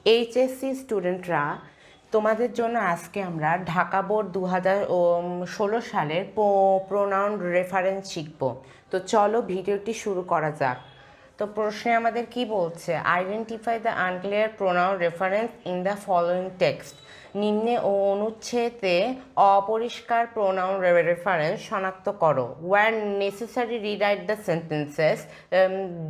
HSC স্টুডেন্টরা, তোমাদের জন্য আজকে আমরা ঢাকা বোর্ড 2016 সালের প্রোনাউন রেফারেন্স শিখব। তো চলো ভিডিওটি শুরু করা যাক। তো প্রশ্নে আমাদের কি বলছে, identify the unclear pronoun reference in the following text. নিম্নে ও অনুচ্ছেদে অপরিষ্কার প্রোনাউন রেফারেন্স শনাক্ত করো। Where necessary rewrite the sentences,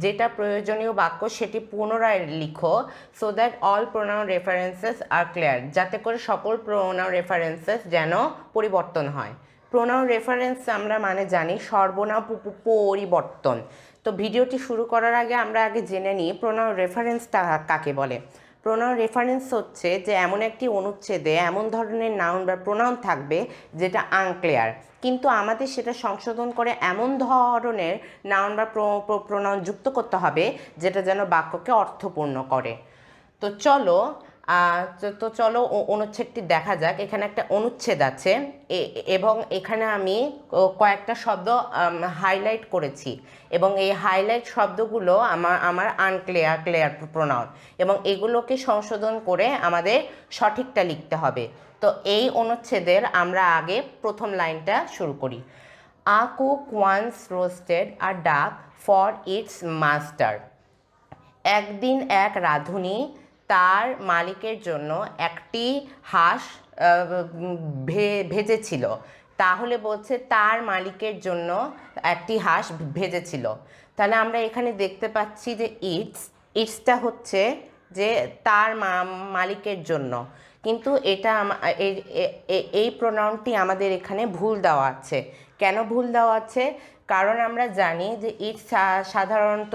যেটা প্রয়োজনীয় বাক্য সেটি পুনরায় লিখো। So that all pronoun references are clear, যাতে করে সকল প্রোনাউন রেফারেন্সেস যেন পরিবর্তন হয়। প্রোনাউন রেফারেন্স আমরা মানে জানি সর্বনাম পরিবর্তন। তো ভিডিওটি শুরু করার আগে আমরা জেনে নিই প্রোনাউন রেফারেন্সটা কাকে বলে। প্রোনাউন রেফারেন্স হচ্ছে যে এমন একটি অনুচ্ছেদে এমন ধরনের নাউন বা প্রোনাউন থাকবে যেটা আনক্লিয়ার, কিন্তু আমাদের সেটা সংশোধন করে এমন ধরনের নাউন বা প্রোনাউন যুক্ত করতে হবে যেটা যেন বাক্যকে অর্থপূর্ণ করে। তো চলো অনুচ্ছেদটি দেখা যাক। এখানে একটা অনুচ্ছেদ আছে এবং এখানে আমি কয়েকটা শব্দ হাইলাইট করেছি এবং এই হাইলাইট শব্দগুলো আমার ক্লিয়ার প্রোনাউন, এবং এগুলোকে সংশোধন করে আমাদের সঠিকটা লিখতে হবে। তো এই অনুচ্ছেদের আমরা আগে প্রথম লাইনটা শুরু করি। আ কুক ওয়ান্স রোস্টেড আ ডাক ফর ইটস মাস্টার। একদিন এক রাঁধুনি তার মালিকের জন্য একটি হাঁস ভেজেছিল। তাহলে বলছে তার মালিকের জন্য একটি হাঁস ভেজেছিল। তাহলে আমরা এখানে দেখতে পাচ্ছি যে ইটসটা হচ্ছে যে তার মালিকের জন্য, কিন্তু এটা এই প্রোনাউনটি আমাদের এখানে ভুল দেওয়া আছে। কেন ভুল দেওয়া আছে? কারণ আমরা জানি যে ইটস সাধারণত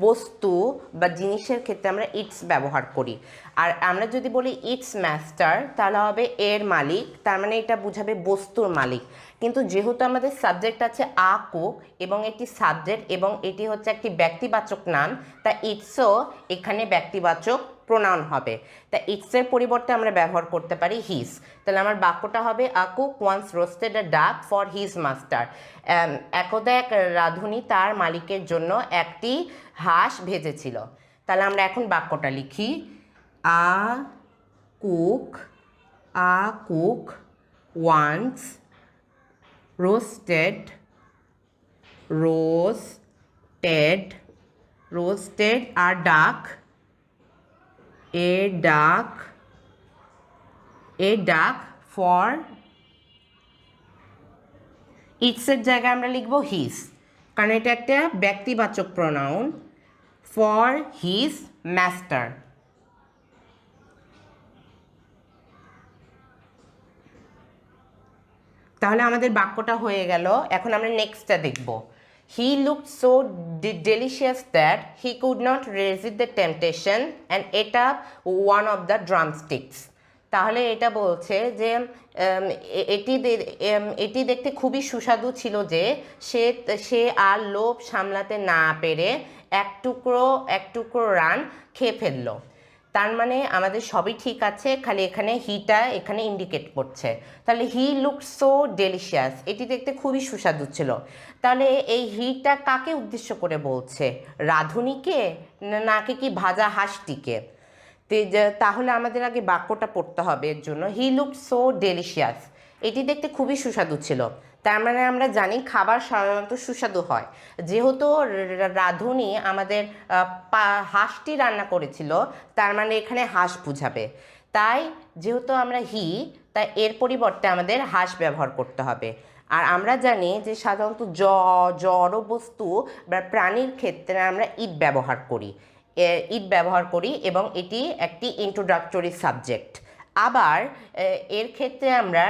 বস্তু বা জিনিসের ক্ষেত্রে আমরা ইটস ব্যবহার করি। আর আমরা যদি বলি ইটস মাস্টার তাহলে হবে এর মালিক, তার মানে এটা বুঝাবে বস্তুর মালিক। কিন্তু যেহেতু আমাদের সাবজেক্ট আছে আ কুক এবং এটি সাবজেক্ট এবং এটি হচ্ছে একটি ব্যক্তিবাচক নাম, তা ইটসও এখানে ব্যক্তিবাচক প্রোনাউন হবে। তা ইটসের পরিবর্তে আমরা ব্যবহার করতে পারি হিজ। তাহলে আমার বাক্যটা হবে আ কুক ওয়ান্স রোস্টেড আ ডাক ফর হিজ মাস্টার। একদা এক রাঁধুনি তার মালিকের জন্য একটি হাঁস ভেজেছিল। তাহলে আমরা এখন বাক্যটা লিখি। A cook once roasted a duck for ইটসের জায়গায় আমরা লিখব হিজ, কারণ এটা একটা ব্যক্তিবাচক প্রোনাউন। For his master. তাহলে আমাদের বাক্যটা হয়ে গেল। এখন আমরা নেক্সটটা দেখব। He looked so delicious that he could not resist the temptation and ate up one of the drumsticks. তাহলে এটা বলছে যে এটি দেখতে খুবই সুস্বাদু ছিল যে সে আর লোভ সামলাতে না পেরে এক টুকরো রান খেয়ে ফেললো। তার মানে আমাদের সবই ঠিক আছে, খালি এখানে হিটা এখানে ইন্ডিকেট করছে। তাহলে হি লুক সো ডেলিশিয়াস, এটি দেখতে খুবই সুস্বাদু ছিল। তাহলে এই হিটা কাকে উদ্দেশ্য করে বলছে? রাঁধুনিকে নাকি কি ভাজা হাঁসটিকে? তাহলে আমাদের আগে বাক্যটা পড়তে হবে। এর জন্য হি লুক সো ডেলিশিয়াস, এটি দেখতে খুবই সুস্বাদু ছিল। তার মানে আমরা জানি খাবার সাধারণত সুস্বাদু হয়। যেহেতু রাঁধুনি আমাদের হাঁসটি রান্না করেছিল, তার মানে এখানে হাঁস বুঝাবে। তাই যেহেতু আমরা তাই এর পরিবর্তে আমাদের হাঁস ব্যবহার করতে হবে। আর আমরা জানি যে সাধারণত জড় বস্তু বা প্রাণীর ক্ষেত্রে আমরা ইট ব্যবহার করি এবং এটি একটি ইন্ট্রোডাক্টরি সাবজেক্ট। আবার এর ক্ষেত্রে আমরা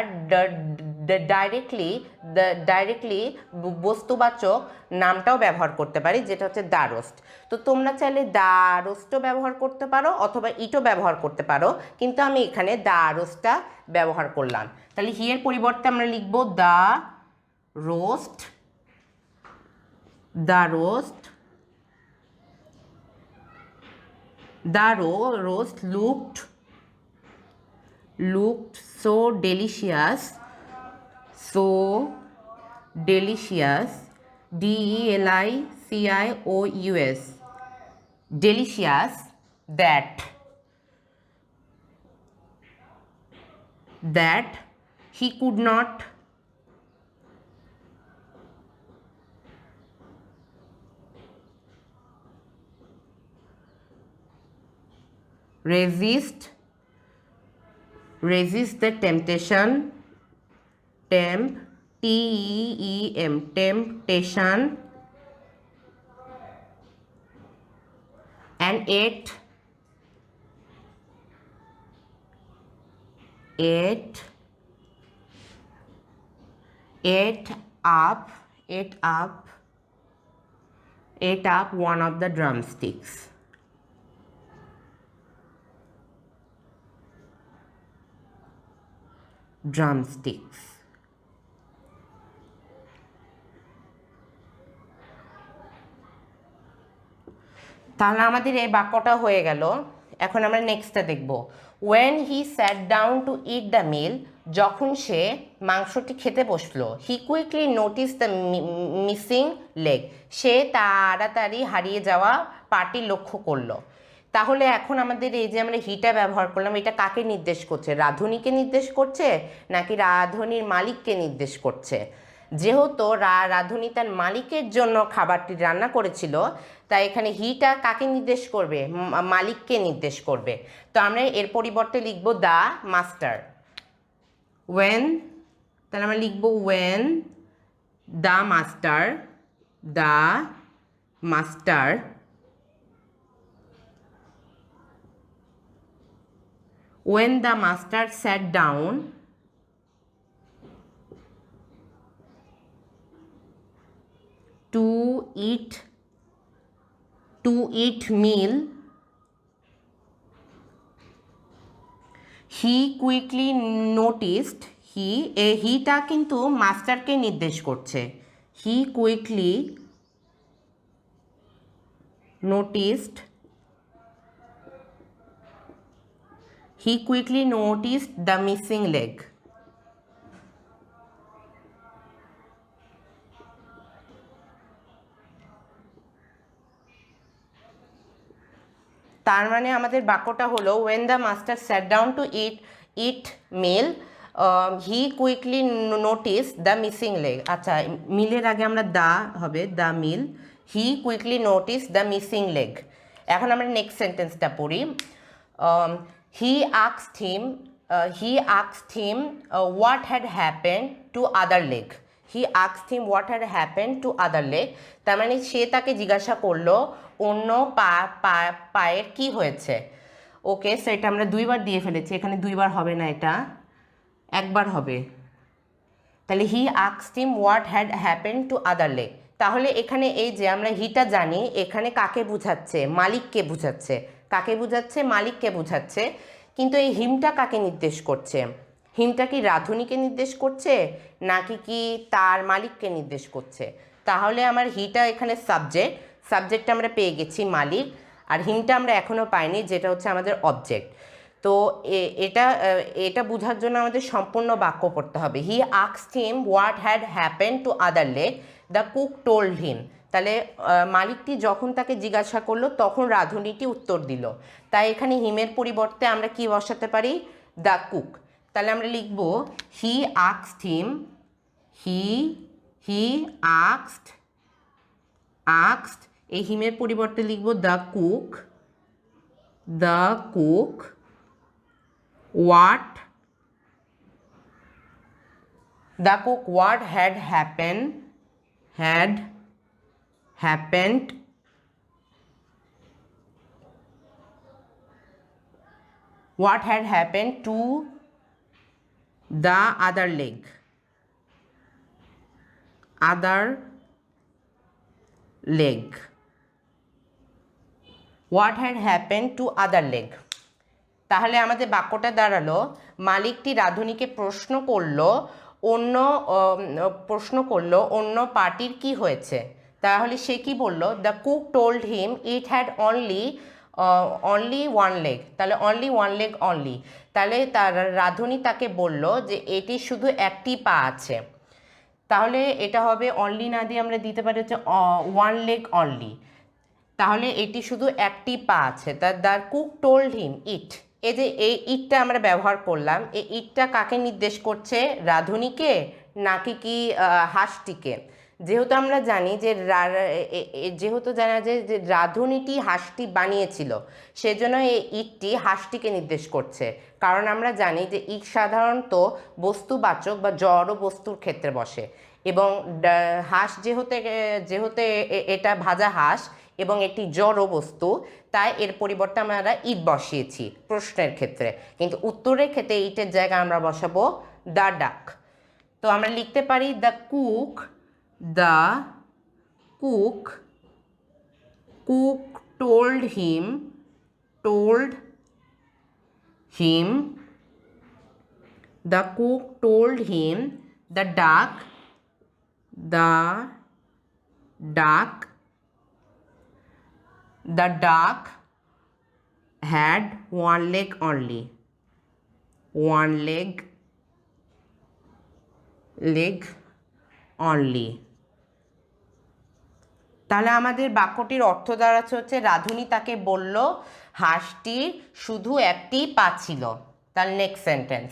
ডাইরেক্টলি বস্তুবাচক নামটাও ব্যবহার করতে পারি, যেটা হচ্ছে দ্য রোস্ট। তো তোমরা চাইলে দ্য রোস্টও ব্যবহার করতে পারো অথবা ইটও ব্যবহার করতে পারো, কিন্তু আমি এখানে দ্য রোস্টটা ব্যবহার করলাম। তাহলে হিয়ের পরিবর্তে আমরা লিখব the roast. The roast looked so delicious, delicious, delicious that that he could not resist the temptation, temptation, and ate up one of the drumsticks. তাহলে আমাদের এই বাক্যটা হয়ে গেল। এখন আমরা নেক্সটটা দেখব। when he sat down to eat the meal, যখন সে মাংসটি খেতে বসলো, he quickly noticed the missing leg, সে তাড়াতাড়ি হারিয়ে যাওয়া পাটি লক্ষ্য করলো। তাহলে এখন আমাদের এই যে আমরা হিটা ব্যবহার করলাম, এটা কাকে নির্দেশ করছে? রাঁধুনিকে নির্দেশ করছে নাকি রাঁধুনির মালিককে নির্দেশ করছে? যেহেতু রাঁধুনি তার মালিকের জন্য খাবারটি রান্না করেছিল, তাই এখানে হিটা কাকে নির্দেশ করবে? মালিককে নির্দেশ করবে। তো আমরা এর পরিবর্তে লিখব দ্য মাস্টার। ওয়েন, তাহলে আমরা লিখব when the master when the master sat down to eat meal, he quickly noticed, হিটা কিন্তু মাস্টারকে নির্দেশ করছে। he quickly noticed the missing leg. তার মানে আমাদের বাক্যটা হলো when the master sat down to eat meal, he quickly noticed the missing leg. আচ্ছা, মিলের আগে আমরা দা হবে, the meal, he quickly noticed the missing leg. এখন আমরা নেক্সট সেন্টেন্সটা পড়ি। he asked him what had happened to other leg. he asked him what had happened to other leg. তার মানে সে তাকে জিজ্ঞাসা করলো অন্য পায়ের কি হয়েছে। ওকে, সো এটা আমরা দুইবার দিয়ে ফেলেছি, এখানে দুইবার হবে না, এটা একবার হবে। তাহলে he asked him what had happened to other leg. তাহলে এখানে এই যে আমরা হিটা জানি, এখানে কাকে বুঝাচ্ছে? মালিককে বুঝাচ্ছে। কাকে বুঝাচ্ছে? মালিককে বুঝাচ্ছে। কিন্তু এই হিমটা কাকে নির্দেশ করছে? হিমটা কি রাঁধুনিকে নির্দেশ করছে নাকি কি তার মালিককে নির্দেশ করছে? তাহলে আমার হিটা এখানে সাবজেক্ট আমরা পেয়ে গেছি মালিক, আর হিমটা আমরা এখনও পাইনি, যেটা হচ্ছে আমাদের অবজেক্ট। তো এটা বোঝার জন্য আমাদের সম্পূর্ণ বাক্য পড়তে হবে। He asked him what had happen to other leg, the cook told him. তাহলে মালিকটি যখন তাকে জিজ্ঞাসা করলো তখন রাঁধুনিটি উত্তর দিল। তাই এখানে হিমের পরিবর্তে আমরা কি বসাতে পারি? The cook. তাহলে আমরা লিখব he asked him, he asked, এই হিমের পরিবর্তে লিখব the cook what had happened to the other leg. What had happened to other leg? তাহলে আমাদের বাক্যটা দাঁড়ালো মালিকটি রাঁধুনিকে প্রশ্ন করলো অন্য পার্টির কি হয়েছে। তাহলে সে কি বলল? The cook told him it had only one leg. তাহলে অনলি ওয়ান লেগ অনলি, তাহলে তার রাঁধুনি তাকে বলল যে এটি শুধু একটি পা আছে। তাহলে এটা হবে অনলি না দিয়ে আমরা দিতে পারি হচ্ছে ওয়ান লেগ অনলি। তাহলে এটি শুধু একটি পা আছে। দ্য কুক টোল্ড হিম ইট, এই যে এই ইটটা আমরা ব্যবহার করলাম, এই ইটটা কাকে নির্দেশ করছে? রাঁধুনিকে নাকি কি হাঁসটিকে? যেহেতু আমরা জানি যে যে রাঁধুনিটি হাঁসটি বানিয়েছিল, সেজন্য এই ইটটি হাঁসটিকে নির্দেশ করছে। কারণ আমরা জানি যে ইট সাধারণত বস্তুবাচক বা জড় বস্তুর ক্ষেত্রে বসে, এবং হাঁস যেহেতু এটা ভাজা হাঁস এবং একটি জড় বস্তু, তাই এর পরিবর্তে আমরা ইট বসিয়েছি প্রশ্নের ক্ষেত্রে, কিন্তু উত্তরের ক্ষেত্রে ইটের জায়গায় আমরা বসাবো দ্য ডাক। তো আমরা লিখতে পারি the cook told him the cook told him the duck had one leg only. তাহলে আমাদের বাক্যটির অর্থ দাঁড়াচ্ছে হচ্ছে রাঁধুনি তাকে বলল হাঁসটির শুধু একটি পা ছিল। তার next sentence,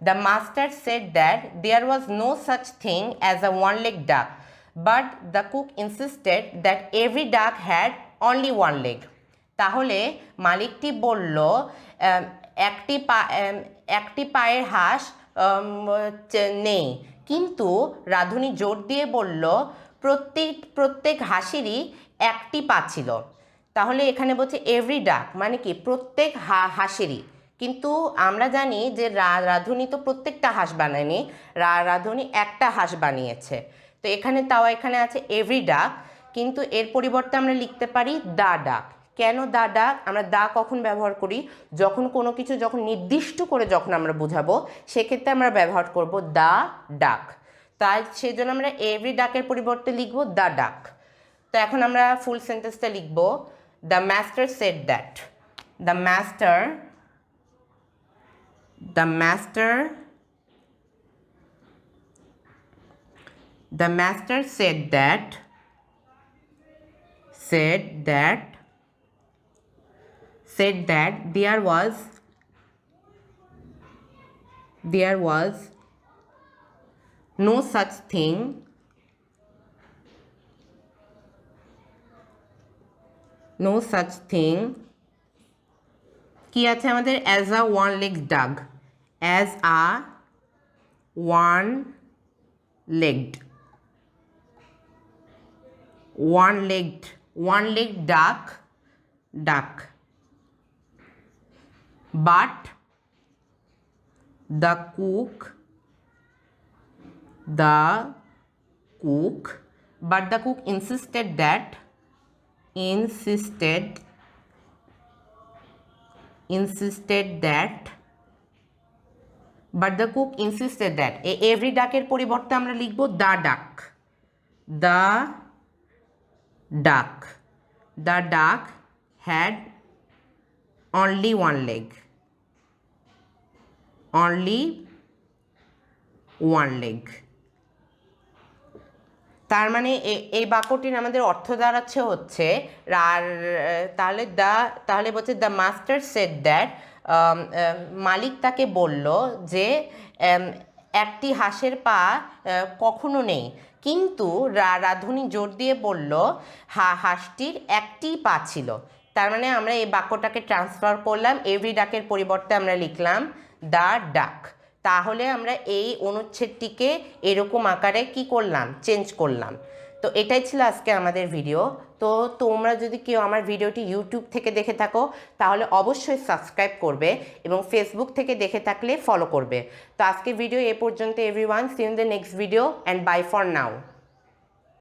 the master said that there was no such thing as a one leg duck, but the cook insisted that every duck had only one leg. তাহলে মালিকটি বলল একটি পায়ের হাঁস নেই, কিন্তু রাঁধুনি জোর দিয়ে বলল প্রত্যেক হাঁসেরই একটি পা ছিল। তাহলে এখানে বলছে এভরি ডাক মানে কি প্রত্যেক হাঁসেরই, কিন্তু আমরা জানি যে রাঁধুনি তো প্রত্যেকটা হাঁস বানায়নি, রাঁধুনি একটা হাঁস বানিয়েছে। তো এখানে আছে এভরি ডাক, কিন্তু এর পরিবর্তে আমরা লিখতে পারি দ্য ডাক। কেন দ্য ডাক? আমরা দা কখন ব্যবহার করি? যখন কোনো কিছু নির্দিষ্ট করে যখন আমরা বোঝাবো, সেক্ষেত্রে আমরা ব্যবহার করব দ্য ডাক। তাই সেজন্য আমরা এভরি ডাকের পরিবর্তে লিখব দ্য ডাক। তো এখন আমরা ফুল সেন্টেন্সটা লিখব, the master said that. The master said that there was no such thing কি আছে আমাদের? as a one-legged duck, one-legged duck, but the cook insisted that every ডাকের পরিবর্তে আমরা লিখব দ্য ডাক। The duck had only one leg. তার মানে এই বাক্যটির আমাদের অর্থ দাঁড়াচ্ছে হচ্ছে তাহলে বলছে দ্য মাস্টার সেড দ্যাট, মালিক তাকে বলল যে একটি হাঁসের পা কখনো নেই, কিন্তু রাঁধুনি জোর দিয়ে বলল হাঁসটির একটি পা ছিল। তার মানে আমরা এই বাক্যটাকে ট্রান্সফার করলাম, এভরি ডাকের পরিবর্তে আমরা লিখলাম দ্য ডাক। তাহলে আমরা এই অনুচ্ছেদটিকে এরকম আকারে কি করলাম? চেঞ্জ করলাম। তো এটাই ছিল আজকে আমাদের ভিডিও। তো তোমরা যদি কেউ আমার ভিডিওটি ইউটিউব থেকে দেখে থাকো, তাহলে অবশ্যই সাবস্ক্রাইব করবে, এবং ফেসবুক থেকে দেখে থাকলে ফলো করবে। তো আজকের ভিডিও এ পর্যন্ত everyone, see you in the next video, and bye for now.